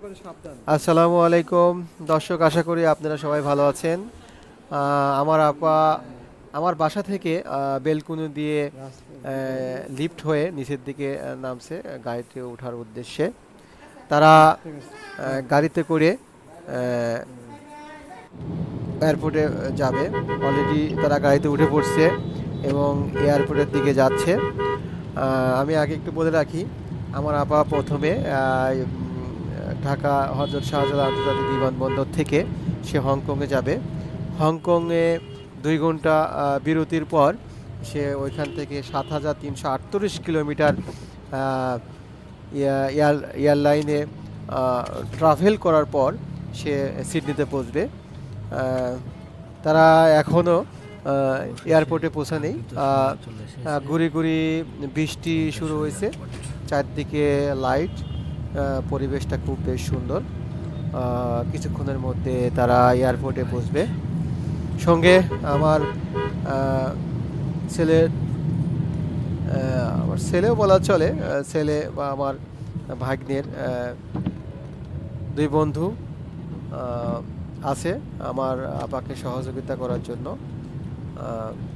আসসালামু আলাইকুম দর্শক, আশা করি আপনারা সবাই ভালো আছেন। আমার আপা আমার বাসা থেকে বেলকুনি দিয়ে লিফট হয়ে নিচের দিকে নামছে গাড়িতে ওঠার উদ্দেশ্যে। তারা গাড়িতে করে এয়ারপোর্টে যাবে। অলরেডি তারা গাড়িতে উঠে পড়ছে এবং এয়ারপোর্টের দিকে যাচ্ছে। আমি আগে একটু বলে রাখি, আমার আপা প্রথমে ঢাকা হজরত শাহজালাল আন্তর্জাতিক বিমানবন্দর থেকে সে হংকংয়ে যাবে। হংকংয়ে 2 ঘন্টা বিরতির পর সে ওইখান থেকে 7,338 কিলোমিটার এয়ারলাইনে ট্রাভেল করার পর সে সিডনিতে পৌঁছবে। তারা এখনও এয়ারপোর্টে পৌঁছায়নি। গুড়ি গুড়ি বৃষ্টি শুরু হয়েছে, চারদিকে লাইট, পরিবেশটা খুব বেশ সুন্দর। কিছুক্ষণের মধ্যে তারা এয়ারপোর্টে পৌঁছবে। সঙ্গে আমার ছেলে, আমার ছেলেও বলা চলে, ছেলে বা আমার ভাগ্নের 2 বন্ধু আছে আমার আপাকে সহযোগিতা করার জন্য।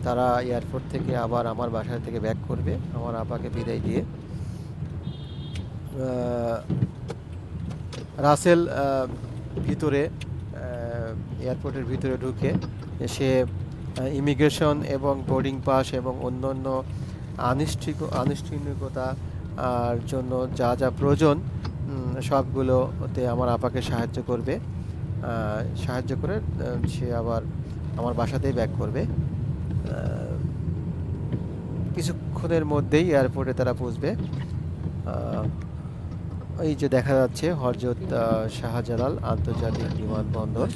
তারা এয়ারপোর্ট থেকে আবার আমার বাসা থেকে ব্যাক করবে আমার আপাকে বিদায় দিয়ে। রাসেল ভিতরে এয়ারপোর্টের ভিতরে ঢুকে সে ইমিগ্রেশন এবং বোর্ডিং পাস এবং অন্যান্য আনুষ্ঠানিকতার জন্য যা যা প্রয়োজন সবগুলোতে আমার আপাকে সাহায্য করবে। সাহায্য করে সে আবার আমার বাসাতেই ব্যাক করবে। কিছুক্ষণের মধ্যেই এয়ারপোর্টে তারা পৌঁছবে। এই যে দেখা যাচ্ছে হযরত শাহজালাল আন্তর্জাতিক বিমানবন্দর।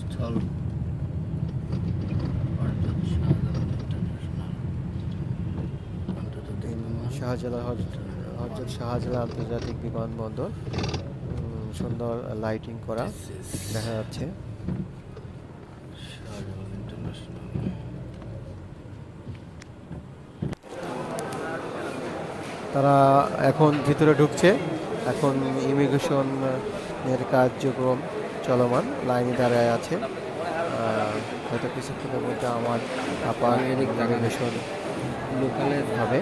হযরত শাহজালাল আন্তর্জাতিক বিমানবন্দর, সুন্দর লাইটিং করা দেখা যাচ্ছে। তারা এখন ভিতরে ঢুকছে। এখন ইমিগ্রেশনের কার্যক্রম চলমান, লাইনে দাঁড়ায় আছে। হয়তো কিছুক্ষণের মধ্যে আমার আপার ইমিগ্রেশন হবে।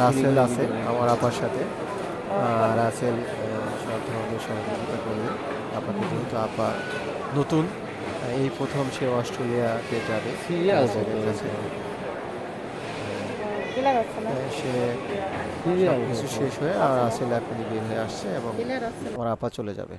রাসেল আছে আমার আপার সাথে। রাসেল সব ধরনের সহযোগিতা করবে আপাকে, যেহেতু আপা নতুন, এই প্রথম সে অস্ট্রেলিয়াতে যাবে। সে কিছু শেষ হয়ে আর রাসেল এখনই বের হয়ে আসছে এবং আমার আপা চলে যাবে।